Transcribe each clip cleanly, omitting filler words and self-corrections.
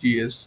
GS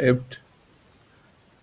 apt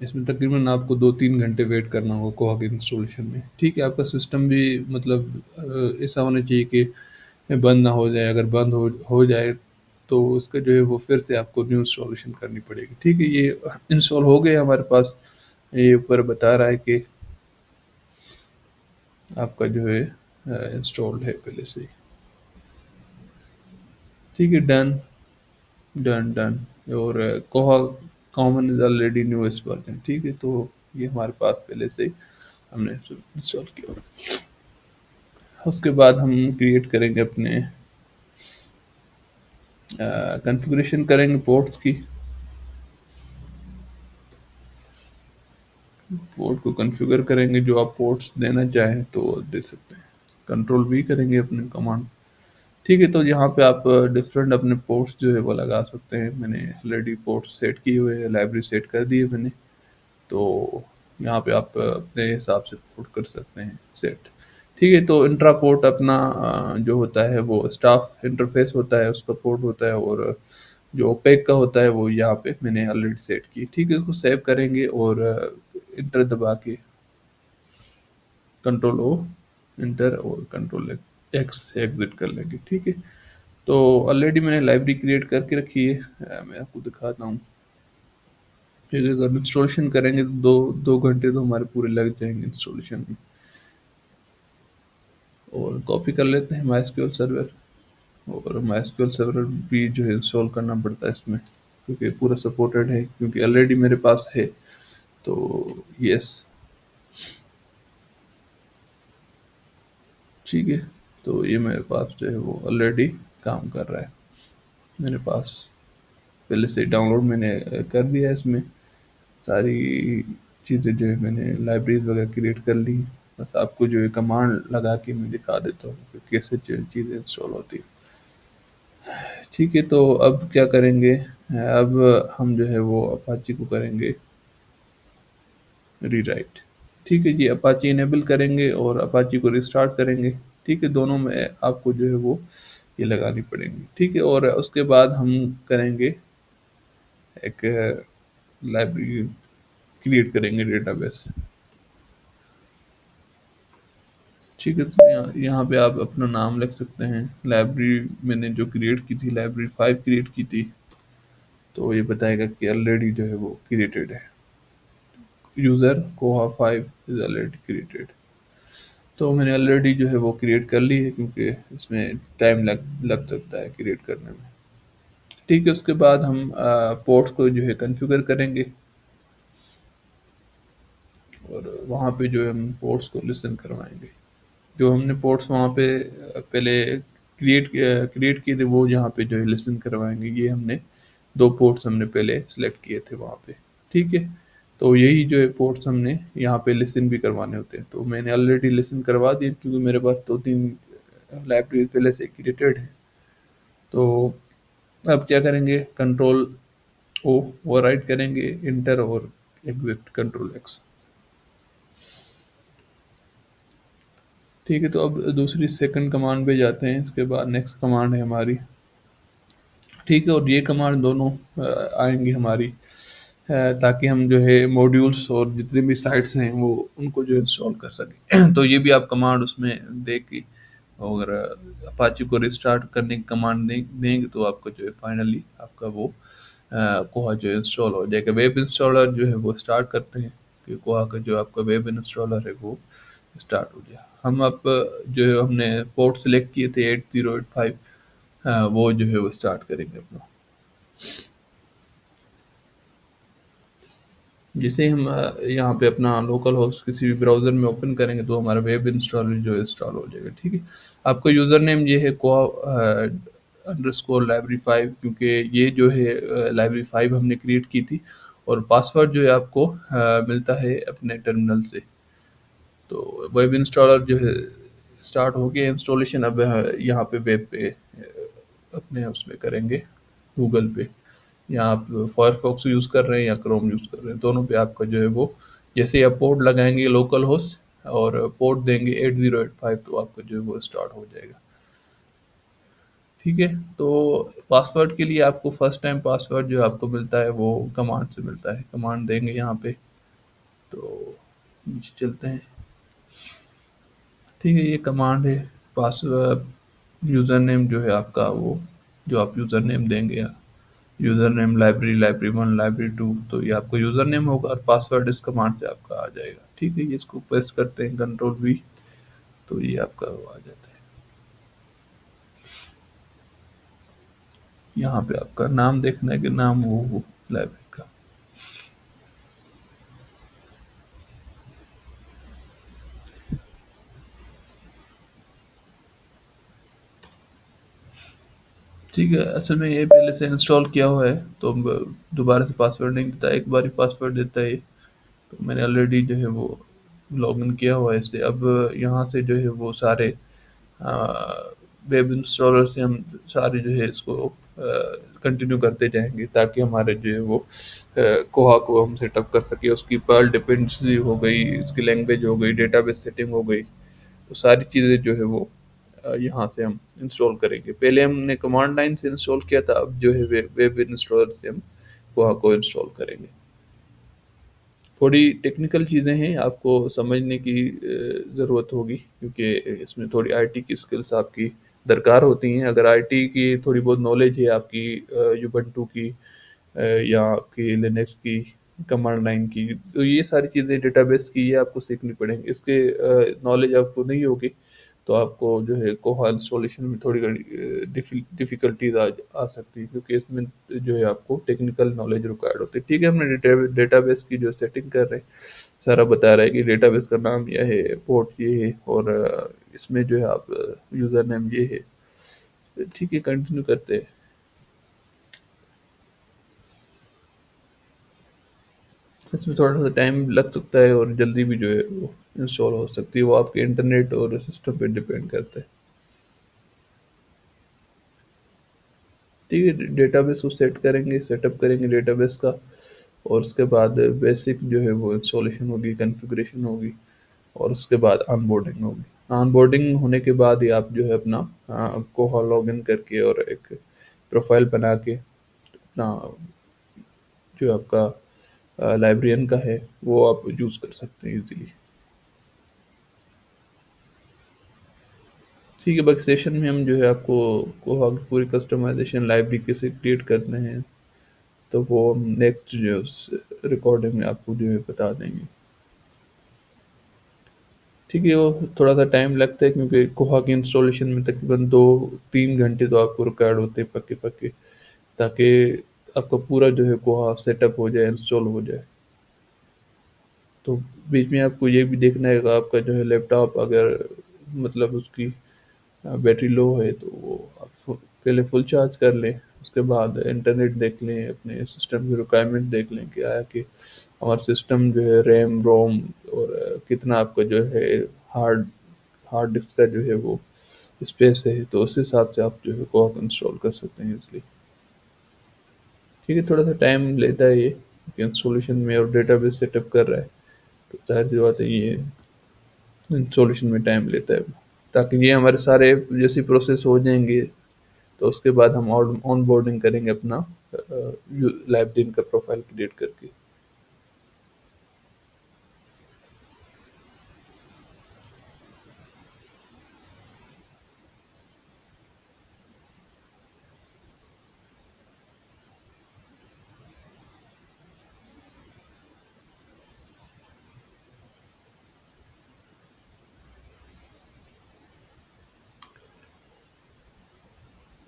اس میں تقریباً آپ کو 2-3 گھنٹے ویٹ کرنا ہوگا کوہا کے انسٹالیشن میں. ٹھیک ہے، آپ کا سسٹم بھی مطلب ایسا ہونا چاہیے کہ بند نہ ہو جائے. اگر بند ہو جائے تو اس کا جو ہے وہ پھر سے آپ کو نیو انسٹالیشن کرنی پڑے گی. ٹھیک ہے، یہ انسٹال ہو گیا ہمارے پاس. یہ اوپر بتا رہا ہے کہ آپ کا جو ہے انسٹالڈ ہے پہلے سے ہی. ٹھیک ہے، ڈن ڈن ڈن. اور Koha common is already newest version. ٹھیک ہے، تو یہ ہمارے پاس پہلے سے ہی ہم نے انسٹال کیا. اس کے بعد ہم کریٹ کریں گے اپنے کنفیگریشن کریں گے پورٹس کی. پورٹ کو کنفیگر کریں گے، جو آپ پورٹس دینا چاہیں تو دے سکتے ہیں. کنٹرول بھی کریں گے اپنے کمانڈ. ٹھیک ہے، تو یہاں پہ آپ ڈفرینٹ اپنے پورٹس جو ہے وہ لگا سکتے ہیں. میں نے آلریڈی پورٹس سیٹ کیے ہوئے ہیں، لائبریری سیٹ کر دی ہے میں نے. تو یہاں پہ آپ اپنے حساب سے پورٹ کر سکتے ہیں سیٹ. ٹھیک ہے، تو انٹرا پورٹ اپنا جو ہوتا ہے وہ اسٹاف انٹرفیس ہوتا ہے، اس کا پورٹ ہوتا ہے. اور جو اوپیک کا ہوتا ہے وہ یہاں پہ میں نے آلریڈی سیٹ کی. ٹھیک ہے، اس کو سیو کریں گے اور انٹر دبا کے کنٹرول او انٹر اور کنٹرول ایکس ایگزٹ کر لیں گے. ٹھیک ہے، تو آلریڈی میں نے لائبریری کریٹ کر کے رکھی ہے. میں آپ کو دکھاتا ہوں. پھر اگر انسٹالیشن کریں گے تو 2 گھنٹے تو ہمارے پورے لگ جائیں گے انسٹالیشن میں. اور کاپی کر لیتے ہیں مائی ایس کیو ایل سرور. اور مائی ایس کیو ایل سرور بھی جو ہے انسٹال کرنا پڑتا ہے اس میں، کیونکہ پورا سپورٹڈ ہے، کیونکہ آلریڈی میرے پاس ہے. تو یس. ٹھیک ہے، تو یہ میرے پاس جو ہے وہ آلریڈی کام کر رہا ہے. میرے پاس پہلے سے ڈاؤن لوڈ میں نے کر دیا ہے. اس میں ساری چیزیں جو ہے میں نے لائبریریز وغیرہ کریٹ کر لی. بس آپ کو جو ہے کمانڈ لگا کے میں دکھا دیتا ہوں کہ کیسے چیزیں انسٹال ہوتی ہیں. ٹھیک ہے، تو اب کیا کریں گے. اب ہم جو ہے وہ اپاچی کو کریں گے ری رائٹ. ٹھیک ہے جی، اپاچی انیبل کریں گے اور اپاچی کو ریسٹارٹ کریں گے. ٹھیک ہے، دونوں میں آپ کو جو ہے وہ یہ لگانی پڑیں گی. ٹھیک ہے، اور اس کے بعد ہم کریں گے ایک لائبریری کریٹ کریں گے ڈیٹا بیس. ٹھیک ہے، تو یہاں پہ آپ اپنا نام لکھ سکتے ہیں. لائبریری میں نے جو کریٹ کی تھی لائبریری 5 کریٹ کی تھی، تو یہ بتائے گا کہ آلریڈی جو ہے وہ کریٹڈ ہے. User Koha 5 is already created. تو میں نے آلریڈی جو ہے وہ کریٹ کر لی ہے، کیونکہ اس میں ٹائم لگ سکتا ہے کریٹ کرنے میں. ٹھیک ہے، اس کے بعد ہم پورٹس کو جو ہے کنفیگر کریں گے. اور وہاں پہ جو ہے ہم پورٹس کو لسن کروائیں گے. جو ہم نے پورٹس وہاں پہ پہلے کریٹ کیے تھے وہ یہاں پہ جو ہے لسن کروائیں گے. یہ ہم نے 2 پورٹس ہم نے پہلے سلیکٹ کیے تھے وہاں پہ. ٹھیک ہے، تو یہی جو ہے پورٹس ہم نے یہاں پہ لسن بھی کروانے ہوتے ہیں. تو میں نے آلریڈی لسن کروا دیا، کیونکہ میرے پاس 2-3 لائبریری پہلے سے کریٹڈ ہے. تو اب کیا کریں گے، کنٹرول او اوور رائٹ کریں گے، انٹر اور ایگزٹ کنٹرول ایکس. ٹھیک ہے، تو اب دوسری سیکنڈ کمانڈ پہ جاتے ہیں. اس کے بعد نیکسٹ کمانڈ ہے ہماری. ٹھیک ہے، اور یہ کمانڈ دونوں آئیں گی ہماری تاکہ ہم جو ہے موڈیولس اور جتنے بھی سائٹس ہیں وہ ان کو جو انسٹال کر سکیں. تو یہ بھی آپ کمانڈ اس میں دے کے اگر اپاچی کو ریسٹارٹ کرنے کی کمانڈ دیں گے تو آپ کا جو ہے فائنلی آپ کا وہ کوہا جو ہے انسٹال ہو جائے گا. ویب انسٹالر جو ہے وہ اسٹارٹ کرتے ہیں کہ کوہا کا جو آپ کا ویب انسٹالر ہے وہ اسٹارٹ ہو جائے. ہم اب جو ہے ہم نے پورٹ سلیکٹ کیے تھے 8085، وہ جو ہے وہ اسٹارٹ کریں گے اپنا. جیسے ہم یہاں پہ اپنا لوکل ہوسٹ کسی بھی براؤزر میں اوپن کریں گے تو ہمارا ویب انسٹالر جو ہے انسٹال ہو جائے گا. ٹھیک ہے، آپ کا یوزر نیم یہ ہے کوہا انڈرسکور لائبریری 5، کیونکہ یہ جو ہے لائبریری 5 ہم نے کریٹ کی تھی. اور پاسورڈ جو ہے آپ کو ملتا ہے اپنے ٹرمینل سے. تو ویب انسٹالر جو ہے اسٹارٹ ہو گیا انسٹالیشن. اب یہاں پہ ویب پہ اپنے اس میں کریں گے گوگل پہ، یا آپ فائر فاکس یوز کر رہے ہیں یا کروم یوز کر رہے ہیں، دونوں پہ آپ کا جو ہے وہ جیسے ہی آپ پورٹ لگائیں گے لوکل ہوسٹ اور پورٹ دیں گے 8085 تو آپ کا جو ہے وہ اسٹارٹ ہو جائے گا. ٹھیک ہے، تو پاسورڈ کے لیے آپ کو فرسٹ ٹائم پاسورڈ جو آپ کو ملتا ہے وہ کمانڈ سے ملتا ہے. کمانڈ دیں گے یہاں پہ تو نیچے چلتے ہیں. ٹھیک ہے، یہ کمانڈ ہے. پاس یوزر نیم جو ہے آپ کا، وہ جو آپ یوزر نیم دیں گے، یوزر نیم لائبریری 1 لائبریری 2، تو یہ آپ کا یوزر نیم ہوگا اور پاسورڈ اس کمانڈ سے آپ کا آ جائے گا. ٹھیک ہے، یہ اس کو پریس کرتے ہیں کنٹرول V، تو یہ آپ کا آ جاتا ہے. یہاں پہ آپ کا نام دیکھنا ہے کہ نام وہ لائبریری کا. ٹھیک ہے، اصل میں یہ پہلے سے انسٹال کیا ہوا ہے تو دوبارہ سے پاسورڈ نہیں دیتا، ایک بار ہی پاسورڈ دیتا ہے. تو میں نے آلریڈی جو ہے وہ لاگ ان کیا ہوا ہے اس سے. اب یہاں سے جو ہے وہ سارے ویب انسٹالر سے ہم سارے جو ہے اس کو کنٹینیو کرتے جائیں گے، تاکہ ہمارے جو ہے وہ کوہا کو ہم سیٹ اپ کر سکے. اس کی پرل ڈپینڈنسی ہو گئی، اس کی لینگویج ہو گئی، ڈیٹا بیس سیٹنگ ہو گئی، تو ساری چیزیں جو ہے وہ یہاں سے ہم انسٹال کریں گے. پہلے ہم نے کمانڈ لائن سے انسٹال کیا تھا، اب جو ہے ویب انسٹالر سے ہم کوہا کو انسٹال کریں گے. تھوڑی ٹیکنیکل چیزیں ہیں، آپ کو سمجھنے کی ضرورت ہوگی، کیونکہ اس میں تھوڑی آئی ٹی کی اسکلس آپ کی درکار ہوتی ہیں. اگر آئی ٹی کی تھوڑی بہت نالج ہے آپ کی، یوبنٹو کی یا آپ کی لینکس کی، کمانڈ لائن کی، تو یہ ساری چیزیں ڈیٹا بیس کی یہ آپ کو سیکھنی پڑیں گی. اس کے نالج آپ کو نہیں ہوگی تو آپ کو جو ہے کوہا انسٹالیشن میں تھوڑی ڈیفیکلٹیز آ سکتی ہے، کیونکہ اس میں جو ہے آپ کو ٹیکنیکل نالج ریکوائرڈ ہوتی ہے. ٹھیک ہے، ہم نے ڈیٹا بیس کی جو سیٹنگ کر رہے ہیں، سارا بتا رہا ہے کہ ڈیٹا بیس کا نام یہ ہے، پورٹ یہ ہے، اور اس میں جو ہے آپ یوزر نیم یہ ہے. ٹھیک ہے، کنٹینیو کرتے ہیں. اس میں تھوڑا سا ٹائم لگ سکتا ہے اور جلدی بھی جو ہے وہ انسٹال ہو سکتی ہے، وہ آپ کے انٹرنیٹ اور سسٹم پہ ڈپینڈ کرتا ہے. ٹھیک ہے، ڈیٹا بیس کو سیٹ کریں گے، سیٹ اپ کریں گے ڈیٹا بیس کا، اور اس کے بعد بیسک جو ہے وہ انسٹالیشن ہوگی، کنفیگریشن ہوگی، اور اس کے بعد آن بورڈنگ ہوگی. آن بورڈنگ ہونے کے بعد ہی آپ جو ہے اپنا کوہا لاگ ان کر کے اور ایک پروفائل بنا کے اپنا جو آپ کا لائبریرین کا ہے وہ آپ یوز کر سکتے ہیں ایزیلی. ٹھیک ہے، بیک سیشن میں ہم جو ہے آپ کو کوہا کی پوری کسٹمائزیشن لائبریری کیسے کریٹ کرتے ہیں تو وہ ہم نیکسٹ جو ریکارڈنگ میں آپ کو جو ہے بتا دیں گے. ٹھیک ہے، وہ تھوڑا سا ٹائم لگتا ہے کیونکہ کوہا کی انسٹالیشن میں تقریباً 2-3 گھنٹے تو آپ کو ریکارڈ ہوتے ہیں پکے پکے، تاکہ آپ کا پورا جو ہے کوہا سیٹ اپ ہو جائے، انسٹال ہو جائے. تو بیچ میں آپ کو یہ بھی دیکھنا ہے کہ آپ کا جو ہے لیپ ٹاپ اگر مطلب اس کی بیٹری لو ہے تو وہ آپ پہلے فل چارج کر لیں، اس کے بعد انٹرنیٹ دیکھ لیں، اپنے سسٹم کی ریکوائرمنٹ دیکھ لیں کہ آیا کہ ہمارا سسٹم جو ہے ریم روم اور کتنا آپ کا جو ہے ہارڈ ہارڈ ڈسک کا جو ہے وہ اسپیس ہے، تو اس حساب سے آپ جو ہے کوک انسٹال کر سکتے ہیں ایزلی. ٹھیک ہے، تھوڑا سا ٹائم لیتا ہے یہ کہ انسٹالیشن میں، اور ڈیٹا بیس سیٹ اپ کر رہا ہے تو ظاہر سی بات ہے یہ انسٹالیشن میں ٹائم لیتا ہے. تاکہ یہ ہمارے سارے جیسی پروسیس ہو جائیں گے تو اس کے بعد ہم آن بورڈنگ کریں گے اپنا لائبریرین کا پروفائل کریٹ کر کے.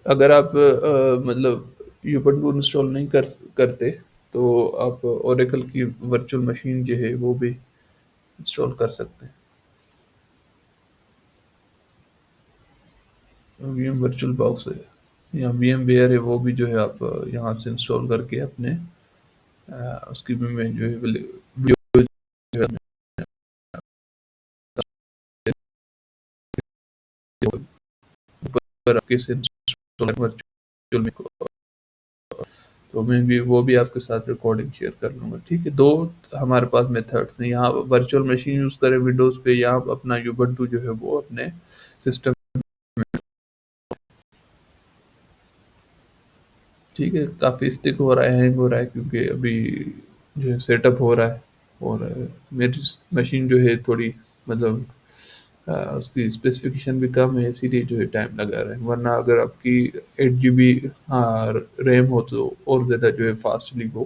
اگر آپ مطلب یوبنٹو انسٹال نہیں کرتے تو آپ اوریکل کی ورچوئل مشین جو ہے وہ بھی انسٹال کر سکتے ہیں. وی ایم ورچوئل باکس ہے یا وی ایم ویئر ہے، وہ بھی جو ہے آپ یہاں سے انسٹال کر کے اپنے اس کی بھی میں جو ہے ویڈیو جو ہے اوپر آپ کے سے انسٹال ورچوئل میں، تو میں بھی وہ بھی آپ کے ساتھ ریکارڈنگ شیئر کر لوں گا. ٹھیک ہے، دو ہمارے پاس میتھڈس ہیں، یہاں ورچوئل مشین یوز کریں ونڈوز پہ، یا اپنا یوبنٹو جو ہے وہ اپنے سسٹم. ٹھیک ہے، کافی اسٹک ہو رہا ہے، ہینگ ہو رہا ہے کیونکہ ابھی جو ہے سیٹ اپ ہو رہا ہے اور میری مشین جو ہے تھوڑی مطلب اس کی اسپیسیفکیشن بھی کم ہے، اسی لیے جو ہے ٹائم لگا رہا ہے، ورنہ اگر آپ کی 8 GB ریم ہو تو اور زیادہ جو ہے فاسٹلی وہ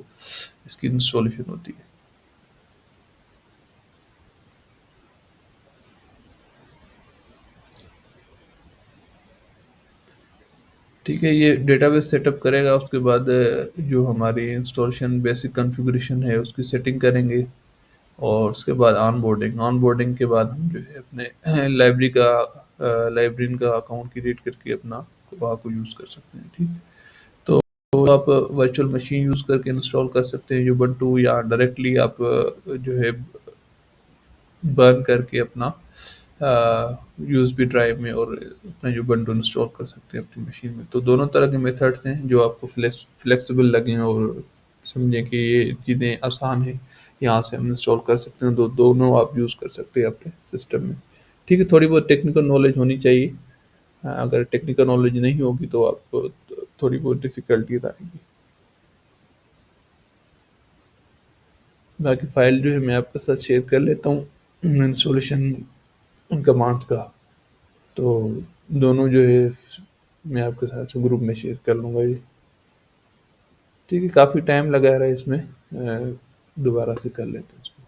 اس کی انسٹالیشن ہوتی ہے۔ ٹھیک ہے، یہ ڈیٹا بیس سیٹ اپ کرے گا، اس کے بعد جو ہماری انسٹالیشن بیسک کنفیگریشن ہے اس کی سیٹنگ کریں گے، اور اس کے بعد آن بورڈنگ کے بعد ہم جو ہے اپنے لائبرین کا اکاؤنٹ کریٹ کر کے اپنا وہاں کو یوز کر سکتے ہیں۔ ٹھیک ہے، تو آپ ورچوئل مشین یوز کر کے انسٹال کر سکتے ہیں یوبنٹو، یا ڈائریکٹلی آپ جو ہے برن کر کے اپنا یو ایس بی ڈرائیو میں اور اپنا یوبنٹو انسٹال کر سکتے ہیں اپنی مشین میں۔ تو دونوں طرح کے میتھڈس ہیں جو آپ کو فلیکسیبل لگیں اور سمجھیں کہ یہ چیزیں آسان ہیں، یہاں سے ہم انسٹال کر سکتے ہیں، تو دونوں آپ یوز کر سکتے ہیں اپنے سسٹم میں۔ ٹھیک ہے، تھوڑی بہت ٹیکنیکل نالج ہونی چاہیے، اگر ٹیکنیکل نالج نہیں ہوگی تو آپ کو تھوڑی بہت ڈیفیکلٹیز آئیں گی۔ باقی فائل جو ہے میں آپ کے ساتھ شیئر کر لیتا ہوں انسٹالیشن کمانڈس کا، تو دونوں جو ہے میں آپ کے ساتھ گروپ میں شیئر کر لوں گا یہ۔ ٹھیک ہے، کافی ٹائم لگا رہا ہے اس میں، دوبارہ سے کر لیتے ہیں اس کو۔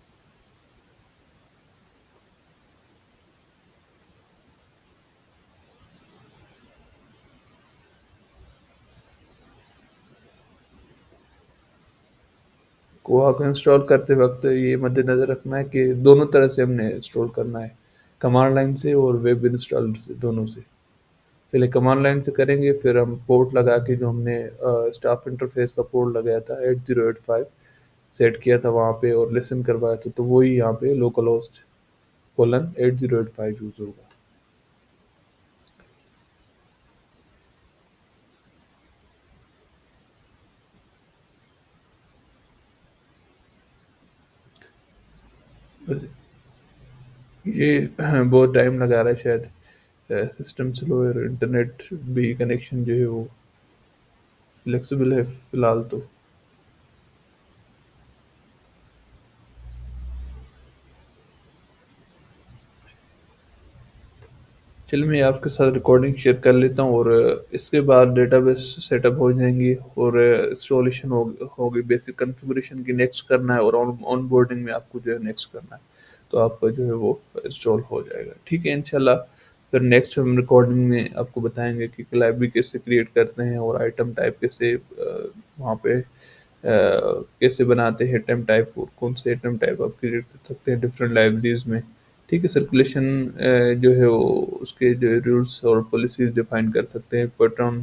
کوہا کو انسٹال کرتے وقت یہ مد نظر رکھنا ہے کہ دونوں طرح سے ہم نے انسٹال کرنا ہے، کمانڈ لائن سے اور ویب انسٹال سے، دونوں سے۔ پہلے کمانڈ لائن سے کریں گے، پھر ہم پورٹ لگا کے جو ہم نے اسٹاف انٹرفیس کا پورٹ لگایا تھا 8085 سیٹ کیا تھا وہاں پہ اور لسن کروایا تھا، تو وہی یہاں پہ لوکل ہوسٹ کولن 8085 یوز ہوگا۔ بس یہ بہت ٹائم لگا رہا ہے شاید، سسٹم سلو ہے اور انٹرنیٹ بھی کنیکشن جو ہے وہ فلیکسیبل ہے فی الحال تو۔ چل میں آپ کے ساتھ ریکارڈنگ شیئر کر لیتا ہوں، اور اس کے بعد ڈیٹا بیس سیٹ اپ ہو جائیں گی اور انسٹالیشن ہوگی، بیسک کنفیگریشن کی نیکسٹ کرنا ہے، اور آن بورڈنگ میں آپ کو جو ہے نیکسٹ کرنا ہے، تو آپ کا جو ہے وہ انسٹال ہو جائے گا۔ ٹھیک ہے، انشاءاللہ پھر نیکسٹ ہم ریکارڈنگ میں آپ کو بتائیں گے کہ لائبریری کیسے کریٹ کرتے ہیں، اور آئٹم ٹائپ کیسے وہاں پہ کیسے بناتے ہیں ایٹم ٹائپ، اور کون سے ایٹم ٹائپ آپ کریٹ کر سکتے ہیں ڈفرینٹ لائبریریز میں۔ ٹھیک ہے، سرکولیشن جو ہے وہ اس کے جو رولس اور پالیسیز ڈیفائن کر سکتے ہیں، پیٹرن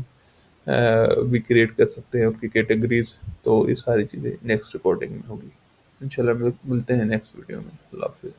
بھی کریٹ کر سکتے ہیں، ان کی کیٹیگریز، تو یہ ساری چیزیں نیکسٹ ریکارڈنگ میں ہوگی۔ انشاءاللہ ملتے ہیں نیکسٹ ویڈیو میں۔ اللہ حافظ۔